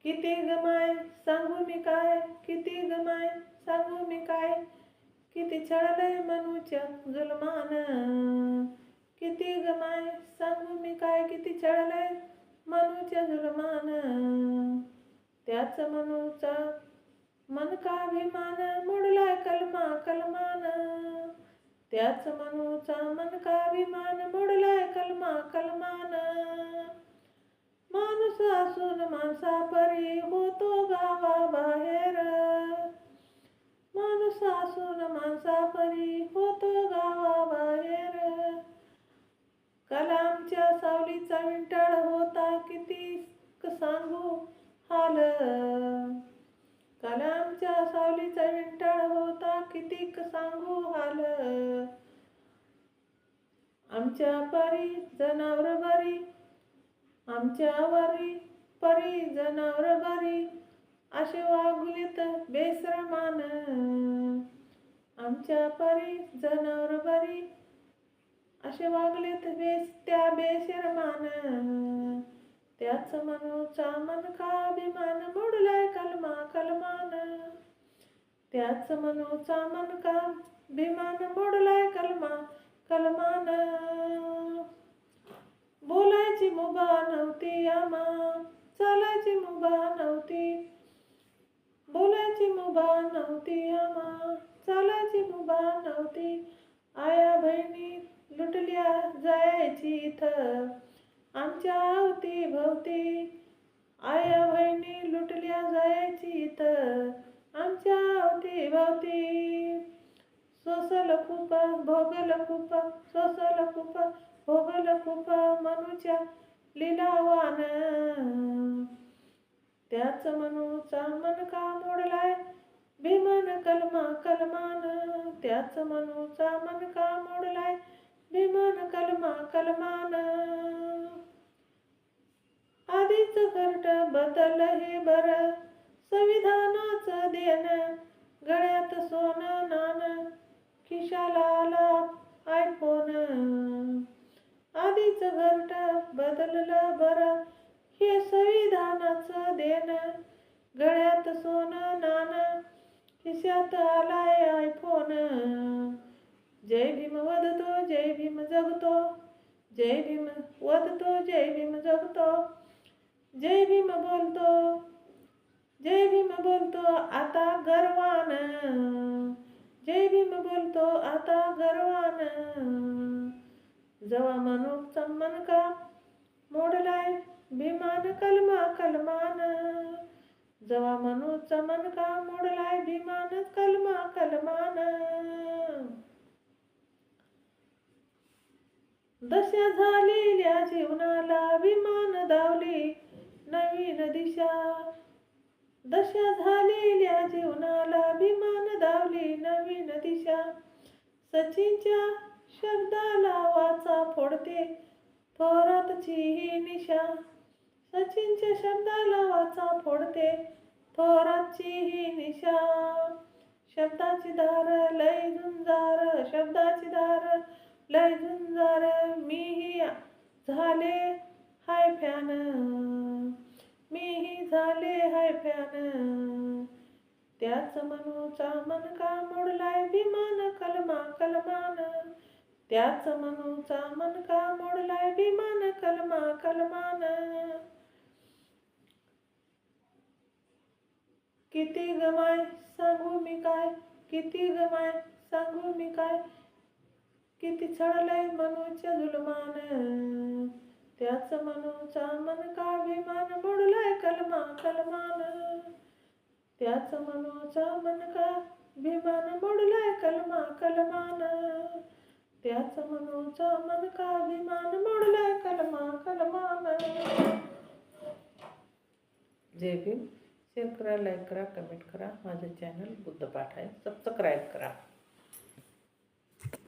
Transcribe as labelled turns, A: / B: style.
A: किती गमाय सांगू मी काय, किती गमाय सांगू मी काय, किती छळलंय मनूच्या जुलमान, किती गमाय सांगू मी काय, किती छळलंय मनूच्या जुलमान. त्याच मनूचा मनकाभिमान मोडलाय कलमा कलमान, त्याच मनूचा मनकाभिमान मोडलाय कलमा कलमान. माणूस असून माणसापरी होतो गावाबाहेर, माणूस असून माणसापरी होतो गावाबाहेर. कलामच्या सावलीचा विंटाळ होता किती सांगू हाल, कलामच्या सावलीचा विंटाळ होता कितीक सांगू हाल. आमच्या परी जनावर बरी, आमच्या वरी परी जनावर बरी, असे वागलेत बेशरमान. आमच्या परी जनावर बरी, असे वागलेत त्या बेशरमान. त्याच मनूचा मनकाभिमान मोडलाय कलमा कलमान, त्याच मनूचा मनकाभिमान मोडलाय कलमा कलमान. बोलायची मुभा नव्हती आम्हा, चालायची मुभा नव्हती, बोलायची मुभा नव्हती आम्हा, चालायची मुभा नव्हती. आया बहिणी लुटल्या जायची इथं आमच्या अवती भवती, आया बहिणी लुटल्या जायची इथं आमच्या अवती भवती. सोसल खूप भोगल खूप, सोसल खूप भोगल खूप मनूच्या लिलावान. त्याच मनूचा मनका मोडलाय भीमान कलमा कलमान, त्याच मनूचा मनका मोडलाय भीमान कलमा कलमान. आधीच घरट बदल हे बर, संविधानाचं देण, गळ्यात सोनं नान, खिशाला आला आयफोन. आधीच घरट बदललं बरं, हे संविधानाचं देण, गळ्यात सोनं नान, खिशात आलाय आयफोन. जय भीम वदतो जय भीम जगतो, जय भीम वदतो जय भीम जगतो, जय भीम बोलतो, जय भीम बोलतो आता गर्वान, जय भीम बोलतो आता गर्वान. जवा मनूचा मनका मोडलाय भीमान कलमा कलमान, जवा मनूचा मनका मोडलाय भीमान कलमा कलमान. दशा झालेल्या जीवनाला विमान दावली नवीन दिशा, दशा झालेल्या जीवनाला विमान दावली नवीन दिशा. सचिनच्या शब्दाला वाचा फोडते थोरातची ही निशा, सचिनच्या शब्दाला वाचा फोडते थोरातची ही निशा. शब्दाची धार लय झुंजार, शब्दाची धार लय झुंजार, मीही झाले हाय फॅन, मीही झाले हाय फॅन. त्याच मनूचा मनका मोडलाय भीमान कलमा कलमान, त्याच मनूचा मनका मोडलाय भीमान कलमा कलमान. किती गमाय सांगू मी काय, किती गमाय सांगू मी काय, किती छळलंय मनूच्या जुलमान. त्याच मनूचा मनकाभिमान मोडलाय कलमा कलमान, त्याच मनूचा मनकाभिमान मोडलाय कलमा कलमान, त्याच मनूचा मनकाभिमान मोडलाय कलमा कलमान. जय भीम. शेअर करा, लाईक करा, कमेंट करा. माझं चॅनल बुद्धपाठ आहे, सबस्क्राईब करा.